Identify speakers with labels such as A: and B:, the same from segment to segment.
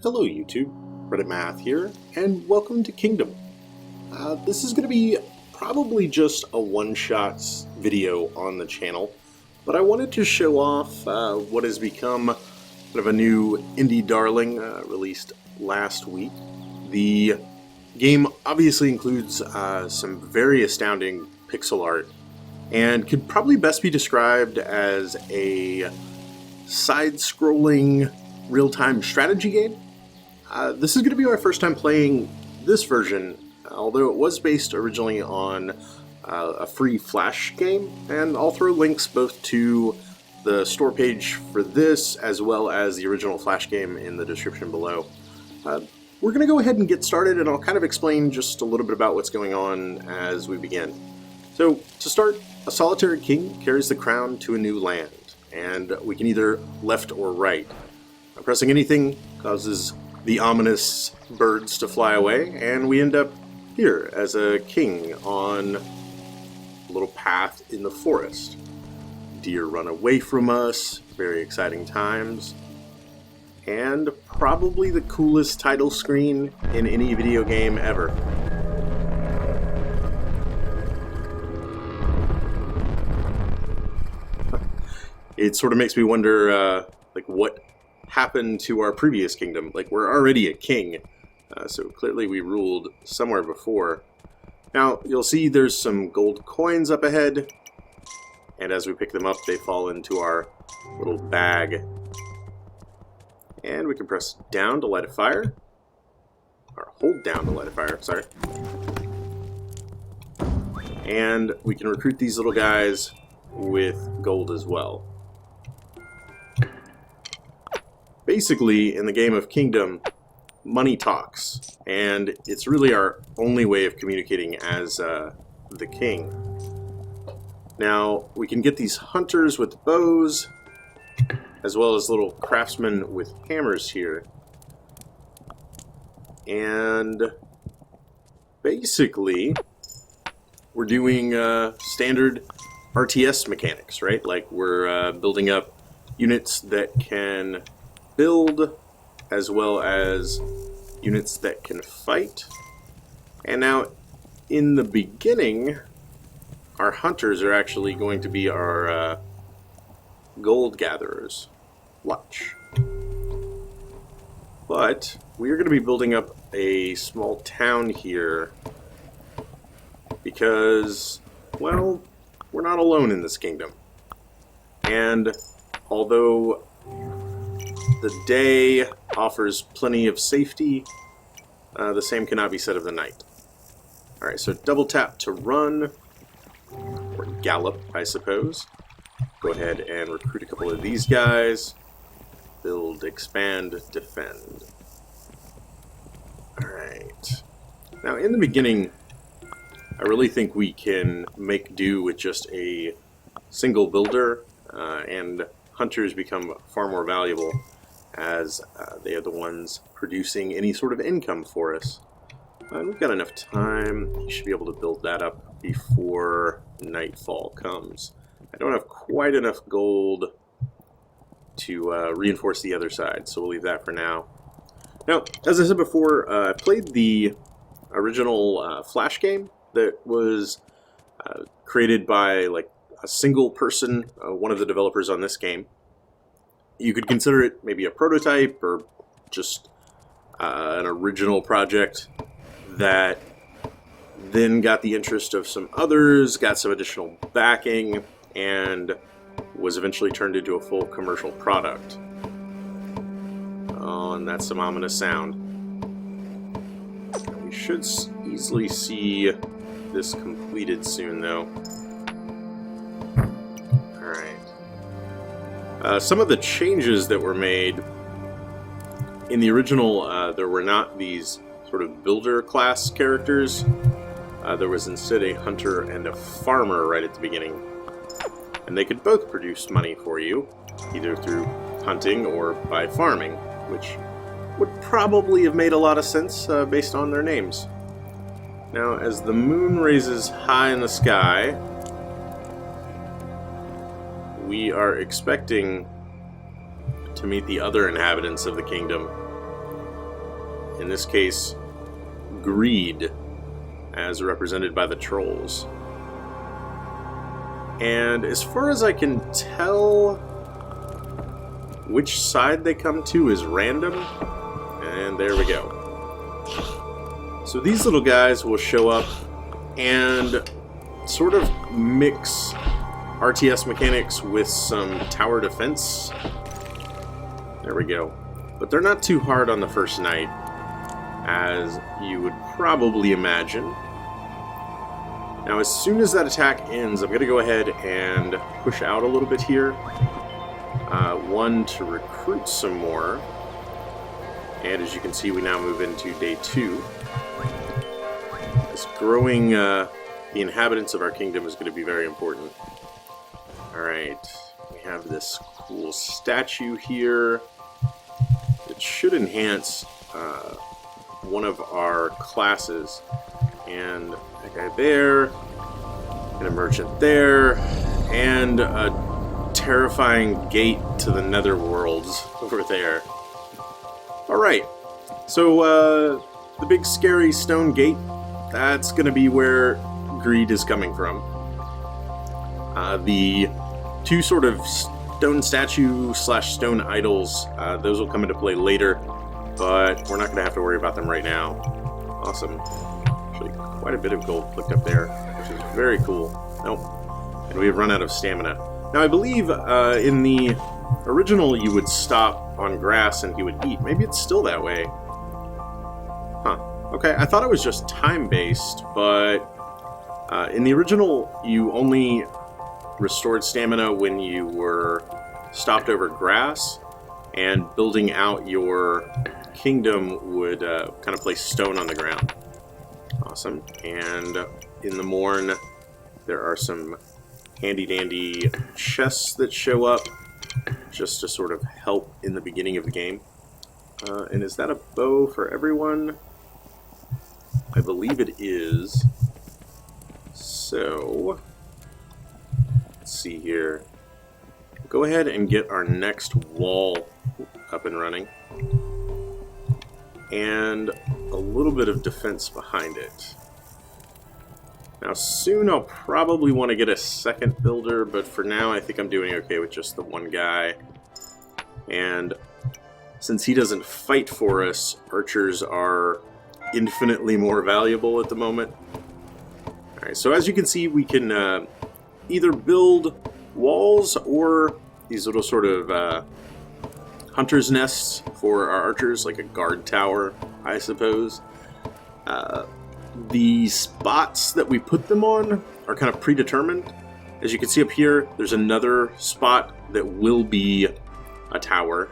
A: Hello YouTube, Reddit Math here, and welcome to Kingdom. This is going to be probably just a one-shot video on the channel, but I wanted to show off what has become kind of a new indie darling released last week. The game obviously includes some very astounding pixel art, and could probably best be described as a side-scrolling real-time strategy game. This is going to be my first time playing this version, although it was based originally on a free Flash game, and I'll throw links both to the store page for this as well as the original Flash game in the description below. We're going to go ahead and get started, and I'll kind of explain just a little bit about what's going on as we begin. So, to start, a solitary king carries the crown to a new land, and we can either left or right. Pressing anything causes the ominous birds to fly away, and we end up here as a king on a little path in the forest. Deer run away from us, very exciting times, and probably the coolest title screen in any video game ever. It sort of makes me wonder, what happened to our previous kingdom. Like, we're already a king, so clearly we ruled somewhere before. Now, you'll see there's some gold coins up ahead, and as we pick them up, they fall into our little bag. And we can press down to light a fire, or hold down to light a fire, sorry. And we can recruit these little guys with gold as well. Basically, in the game of Kingdom, money talks, and it's really our only way of communicating as the king. Now, we can get these hunters with bows, as well as little craftsmen with hammers here. And basically, we're doing standard RTS mechanics, right? Like, we're building up units that can build, as well as units that can fight. And now, in the beginning, our hunters are actually going to be our gold gatherers. Watch. But we are going to be building up a small town here because, well, we're not alone in this kingdom. And although the day offers plenty of safety, the same cannot be said of the night. Alright, so double tap to run, or gallop, I suppose. Go ahead and recruit a couple of these guys. Build, expand, defend. Alright. Now, in the beginning, I really think we can make do with just a single builder, and hunters become far more valuable as they are the ones producing any sort of income for us. And we've got enough time. You should be able to build that up before nightfall comes. I don't have quite enough gold to reinforce the other side, so we'll leave that for now. Now, as I said before, I played the original Flash game that was created by like a single person, one of the developers on this game. You could consider it maybe a prototype or just an original project that then got the interest of some others, got some additional backing, and was eventually turned into a full commercial product. Oh, and that's some ominous sound. We should easily see this completed soon, though. Some of the changes that were made in the original, there were not these sort of builder class characters. There was instead a hunter and a farmer right at the beginning. And they could both produce money for you, either through hunting or by farming, which would probably have made a lot of sense based on their names. Now, as the moon raises high in the sky, we are expecting to meet the other inhabitants of the kingdom. in this case, greed, as represented by the trolls. And as far as I can tell, which side they come to is random. And there we go. So these little guys will show up and sort of mix RTS mechanics with some tower defense. There we go. But they're not too hard on the first night, as you would probably imagine. Now, as soon as that attack ends, I'm going to go ahead and push out a little bit here. One, to recruit some more. And as you can see, we now move into day 2. This growing the inhabitants of our kingdom is going to be very important. Alright, we have this cool statue here. It should enhance one of our classes. And that guy there, and a merchant there, and a terrifying gate to the netherworlds over there. Alright, so the big scary stone gate, that's going to be where greed is coming from. The 2 sort of stone statue / stone idols, those will come into play later, but we're not going to have to worry about them right now. Awesome. Actually, quite a bit of gold clicked up there, which is very cool. Nope. And we have run out of stamina. Now, I believe in the original you would stop on grass and he would eat. Maybe it's still that way. Huh. Okay, I thought it was just time-based, but in the original you only restored stamina when you were stopped over grass, and building out your kingdom would kind of place stone on the ground. Awesome. And in the morn, there are some handy-dandy chests that show up just to sort of help in the beginning of the game. And is that a bow for everyone? I believe it is. So, let's see here. Go ahead and get our next wall up and running. And a little bit of defense behind it. Now soon I'll probably want to get a second builder, but for now I think I'm doing okay with just the one guy. And since he doesn't fight for us, archers are infinitely more valuable at the moment. Alright, so as you can see, we can either build walls or these little sort of hunter's nests for our archers, like a guard tower, I suppose. The spots that we put them on are kind of predetermined. As you can see up here, there's another spot that will be a tower,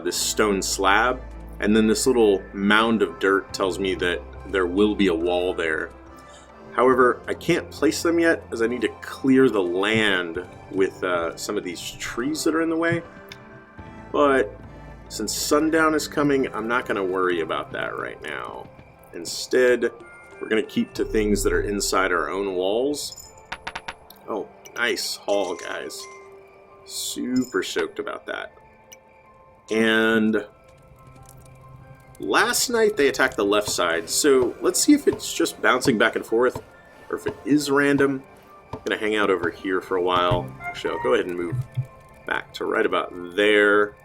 A: this stone slab, and then this little mound of dirt tells me that there will be a wall there. However, I can't place them yet as I need to clear the land with some of these trees that are in the way. But since sundown is coming, I'm not going to worry about that right now. Instead, we're going to keep to things that are inside our own walls. Oh, nice haul, guys. Super stoked about that. And last night they attacked the left side, so let's see if it's just bouncing back and forth, or if it is random. I'm going to hang out over here for a while. Actually, I'll go ahead and move back to right about there.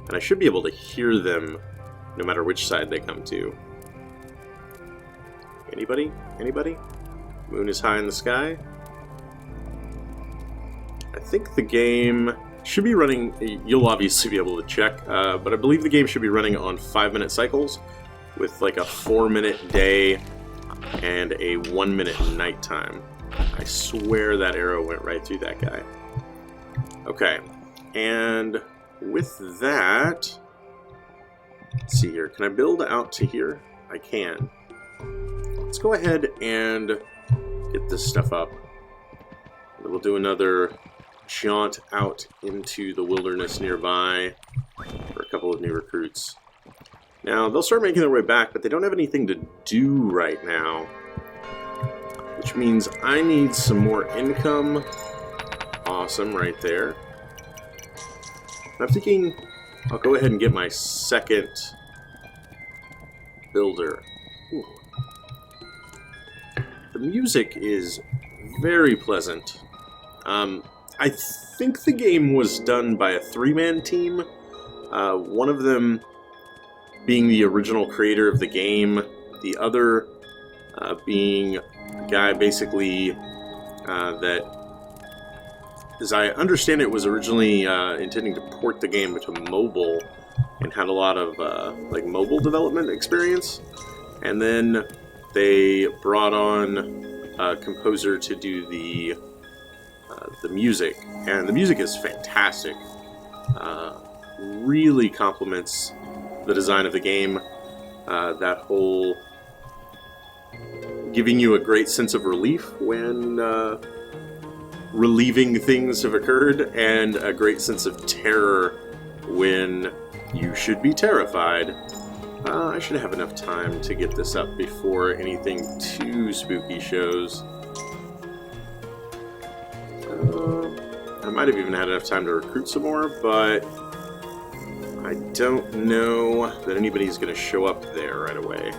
A: And I should be able to hear them no matter which side they come to. Anybody? Anybody? Moon is high in the sky. I think the game should be running, you'll obviously be able to check, but I believe the game should be running on 5-minute cycles with like a 4-minute day and a 1-minute nighttime. I swear that arrow went right through that guy. Okay, and with that, let's see here. Can I build out to here? I can. Let's go ahead and get this stuff up. We'll do another jaunt out into the wilderness nearby for a couple of new recruits. Now, they'll start making their way back, but they don't have anything to do right now, which means I need some more income. Awesome, right there. I'm thinking I'll go ahead and get my second builder. Ooh. The music is very pleasant. I think the game was done by a 3-man team. One of them being the original creator of the game, the other being a guy basically that, as I understand it, was originally intending to port the game to mobile and had a lot of like mobile development experience. And then they brought on a composer to do the music, and the music is fantastic. Really complements the design of the game. That whole giving you a great sense of relief when relieving things have occurred, and a great sense of terror when you should be terrified. I should have enough time to get this up before anything too spooky shows. I might have even had enough time to recruit some more, but I don't know that anybody's going to show up there right away.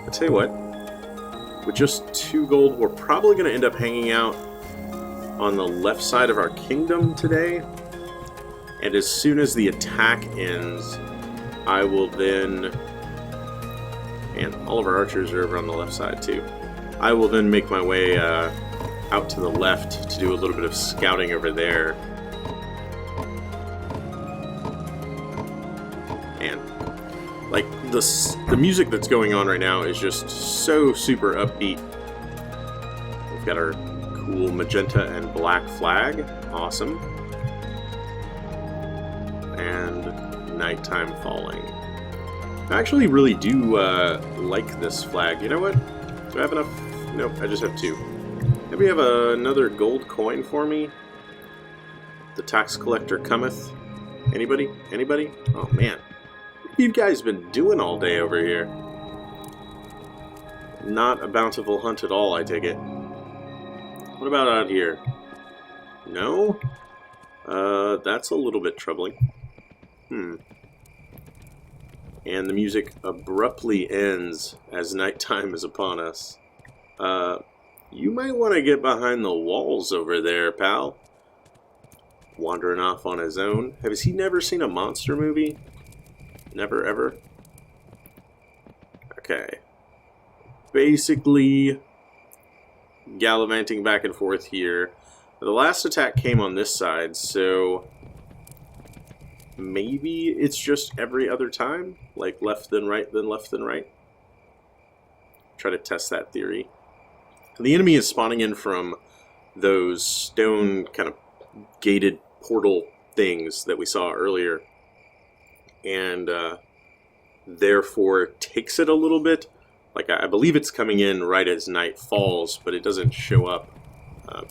A: I'll tell you what, with just 2 gold, we're probably going to end up hanging out on the left side of our kingdom today. And as soon as the attack ends, I will then, and all of our archers are over on the left side too, I will then make my way out to the left to do a little bit of scouting over there. And like the music that's going on right now is just so super upbeat. We've got our cool magenta and black flag, awesome, and nighttime falling. I actually really do like this flag. You know what? Do I have enough? Nope, I just have 2. Maybe you have another gold coin for me? The tax collector cometh. Anybody? Anybody? Oh man. What have you guys been doing all day over here? Not a bountiful hunt at all, I take it. What about out here? No? That's a little bit troubling. And the music abruptly ends as nighttime is upon us. You might want to get behind the walls over there, pal. Wandering off on his own. Has he never seen a monster movie? Never, ever? Okay. Basically, gallivanting back and forth here. The last attack came on this side, so maybe it's just every other time? Like left then right, then left then right? Try to test that theory. The enemy is spawning in from those stone kind of gated portal things that we saw earlier, and therefore takes it a little bit. Like I believe it's coming in right as night falls, but it doesn't show up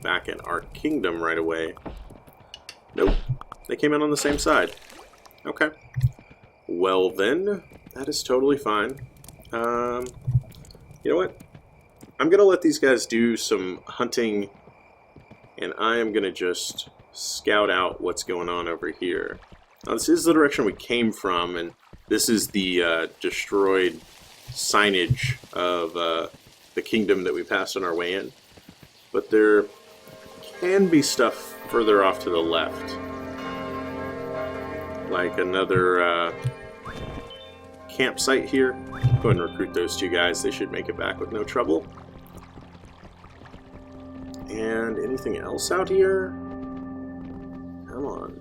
A: back in our kingdom right away. Nope, they came in on the same side. Okay, well then, that is totally fine. You know what? I'm going to let these guys do some hunting, and I am going to just scout out what's going on over here. Now, this is the direction we came from, and this is the destroyed signage of the kingdom that we passed on our way in. But there can be stuff further off to the left. Like another campsite here. Go ahead and recruit those 2 guys. They should make it back with no trouble. And anything else out here? Come on.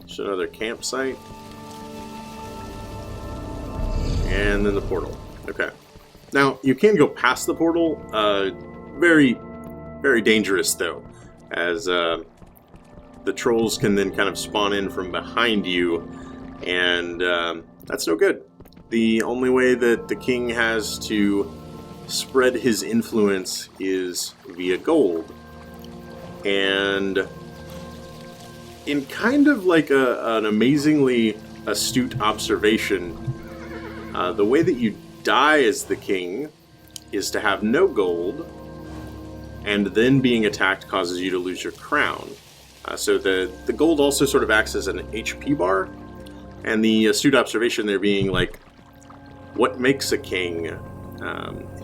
A: Just another campsite. And then the portal. Okay. Now, you can go past the portal. Very, very dangerous, though. As the trolls can then kind of spawn in from behind you. And that's no good. The only way that the king has to spread his influence is via gold. And in kind of like an amazingly astute observation, the way that you die as the king is to have no gold, and then being attacked causes you to lose your crown. So the gold also sort of acts as an HP bar, and the astute observation there being like what makes a king.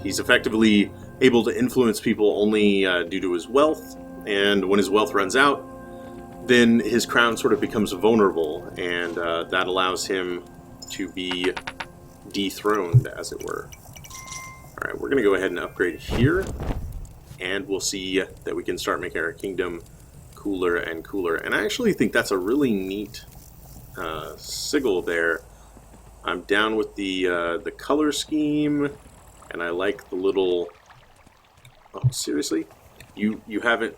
A: He's effectively able to influence people only due to his wealth, and when his wealth runs out, then his crown sort of becomes vulnerable, and that allows him to be dethroned, as it were. Alright, we're going to go ahead and upgrade here, and we'll see that we can start making our kingdom cooler and cooler. And I actually think that's a really neat sigil there. I'm down with the color scheme, and I like the little... Oh, seriously? You haven't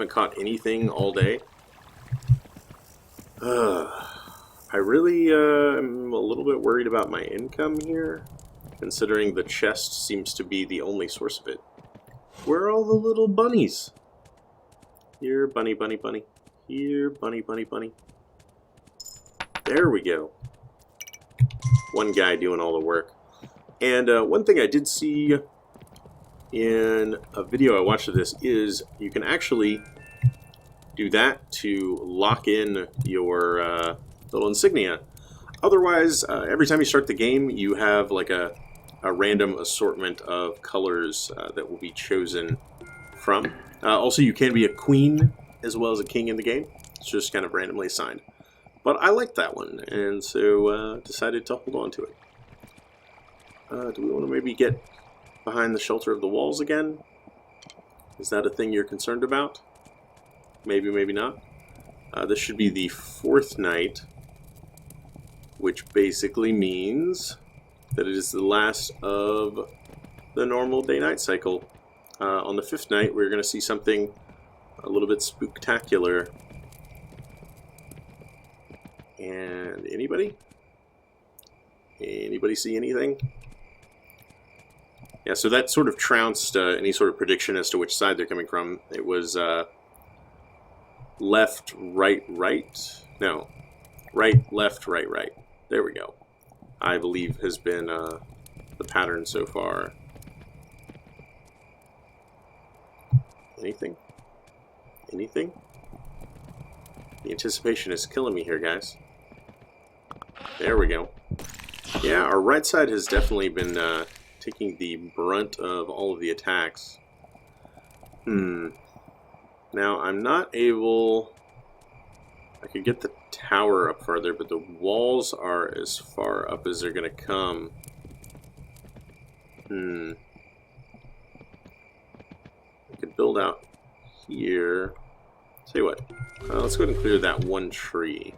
A: caught anything all day? I really am a little bit worried about my income here, considering the chest seems to be the only source of it. Where are all the little bunnies? Here, bunny, bunny, bunny. Here, bunny, bunny, bunny. There we go. One guy doing all the work. And one thing I did see in a video I watched of this is you can actually do that to lock in your little insignia. Otherwise, every time you start the game, you have like a random assortment of colors that will be chosen from. Also, you can be a queen as well as a king in the game. It's just kind of randomly assigned. But I like that one, and so decided to hold on to it. Do we want to maybe get behind the shelter of the walls again? Is that a thing you're concerned about? Maybe, maybe not. This should be the 4th night, which basically means that it is the last of the normal day-night cycle. On the 5th night, we're going to see something a little bit spooktacular. And anybody? Anybody see anything? Yeah, so that sort of trounced any sort of prediction as to which side they're coming from. It was left, right, right. No, right, left, right, right. There we go. I believe has been the pattern so far. Anything? Anything? The anticipation is killing me here, guys. There we go. Yeah, our right side has definitely been taking the brunt of all of the attacks. Now, I'm not able... I could get the tower up farther, but the walls are as far up as they're going to come. I could build out here. Tell you what, let's go ahead and clear that one tree.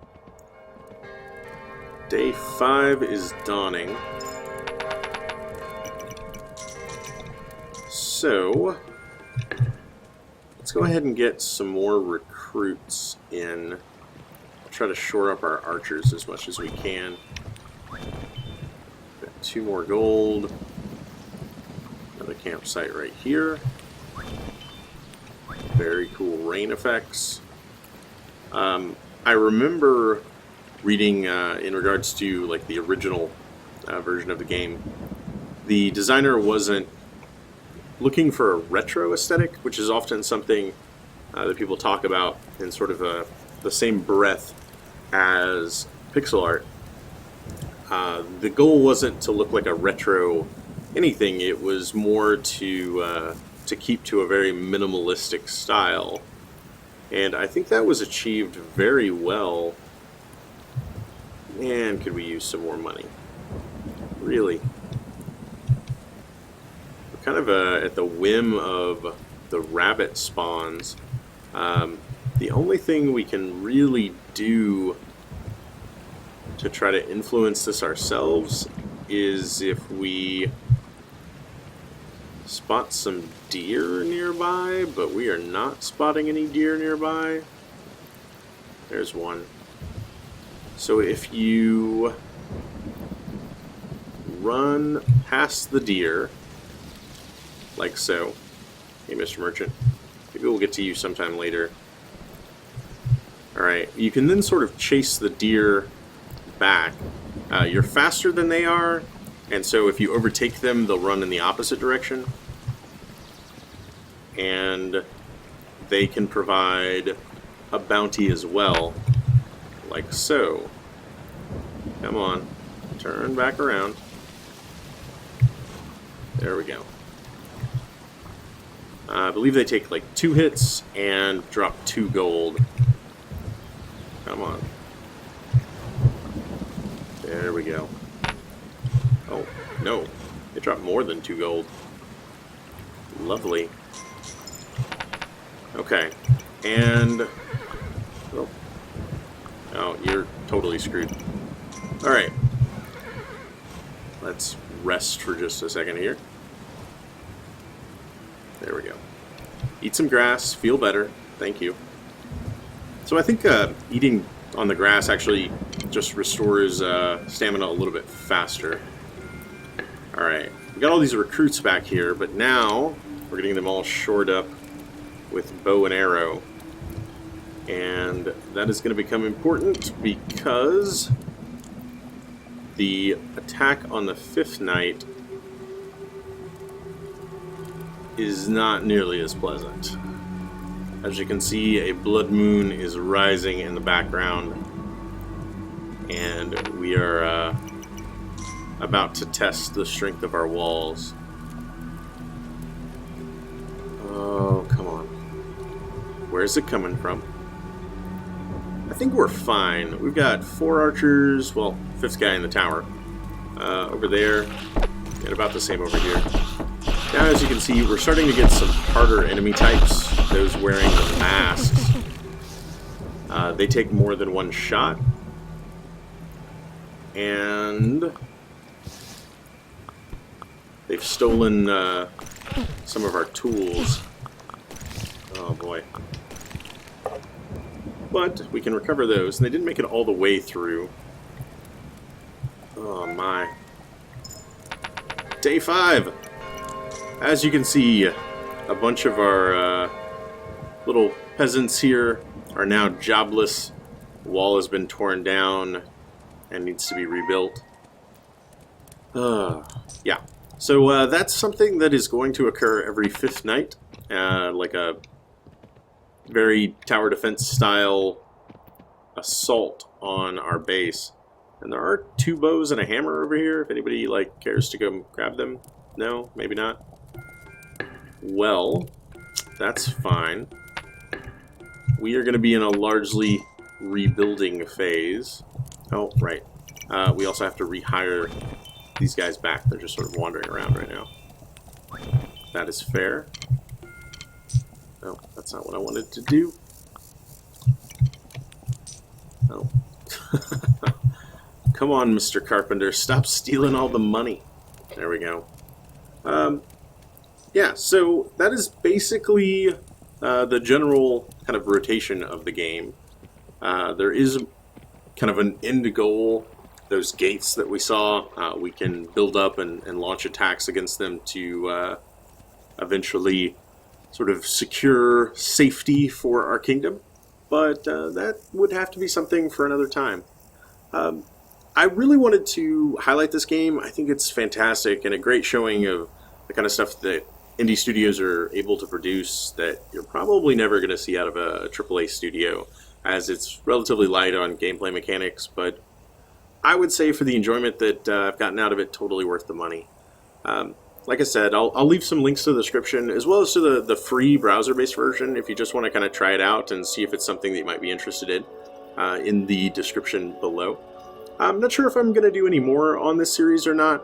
A: Day 5 is dawning. So, let's go ahead and get some more recruits in. I'll try to shore up our archers as much as we can. Got 2 more gold. Another campsite right here. Very cool rain effects. I remember reading in regards to like the original version of the game, the designer wasn't looking for a retro aesthetic, which is often something that people talk about in sort of the same breath as pixel art. The goal wasn't to look like a retro anything, it was more to keep to a very minimalistic style. And I think that was achieved very well. Man, could we use some more money? Really? We're kind of at the whim of the rabbit spawns. The only thing we can really do to try to influence this ourselves is if we spot some deer nearby, but we are not spotting any deer nearby. There's one. So if you run past the deer, like so. Hey, Mr. Merchant. Maybe we'll get to you sometime later. Alright, you can then sort of chase the deer back. You're faster than they are, and so if you overtake them, they'll run in the opposite direction. And they can provide a bounty as well, like so. Come on, turn back around. There we go. I believe they take like 2 hits and drop 2 gold. Come on. There we go. Oh, no. They drop more than 2 gold. Lovely. Okay. And... oh. Oh, you're totally screwed. Alright. Let's rest for just a second here. There we go. Eat some grass, feel better. Thank you. So I think eating on the grass actually just restores stamina a little bit faster. Alright, we got all these recruits back here, but now we're getting them all shored up with bow and arrow. And that is going to become important because the attack on the 5th night is not nearly as pleasant. As you can see, a blood moon is rising in the background, and we are about to test the strength of our walls. Oh, come on. Where's it coming from? I think we're fine. We've got 4 archers, well, 5th guy in the tower, over there, and about the same over here. Now, as you can see, we're starting to get some harder enemy types, those wearing the masks. They take more than 1 shot. And they've stolen some of our tools. Oh boy. But we can recover those, and they didn't make it all the way through. Oh my. Day 5! As you can see, a bunch of our little peasants here are now jobless. The wall has been torn down and needs to be rebuilt. Yeah, so that's something that is going to occur every 5th night, like a very tower defense style assault on our base. And there are 2 bows and a hammer over here, if anybody like cares to go grab them. No, maybe not. Well, that's fine. We are going to be in a largely rebuilding phase. Oh, right. We also have to rehire these guys back. They're just sort of wandering around right now. That is fair. No, that's not what I wanted to do. Oh. Come on, Mr. Carpenter. Stop stealing all the money. There we go. Yeah, so that is basically the general kind of rotation of the game. There is kind of an end goal. Those gates that we saw, we can build up and launch attacks against them to eventually sort of secure safety for our kingdom. But that would have to be something for another time. I really wanted to highlight this game. I think it's fantastic and a great showing of the kind of stuff that indie studios are able to produce that you're probably never going to see out of a AAA studio, as it's relatively light on gameplay mechanics, but I would say for the enjoyment that I've gotten out of it, totally worth the money. Like I said, I'll leave some links to the description, as well as to the free browser-based version, if you just want to kind of try it out and see if it's something that you might be interested in the description below. I'm not sure if I'm going to do any more on this series or not.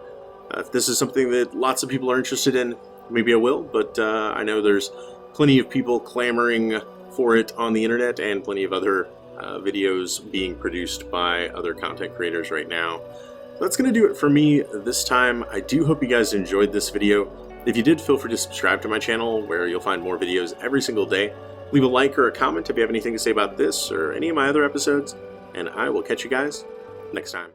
A: If this is something that lots of people are interested in, maybe I will, but I know there's plenty of people clamoring for it on the internet and plenty of other videos being produced by other content creators right now. So that's going to do it for me this time. I do hope you guys enjoyed this video. If you did, feel free to subscribe to my channel, where you'll find more videos every single day. Leave a like or a comment if you have anything to say about this or any of my other episodes, and I will catch you guys next time.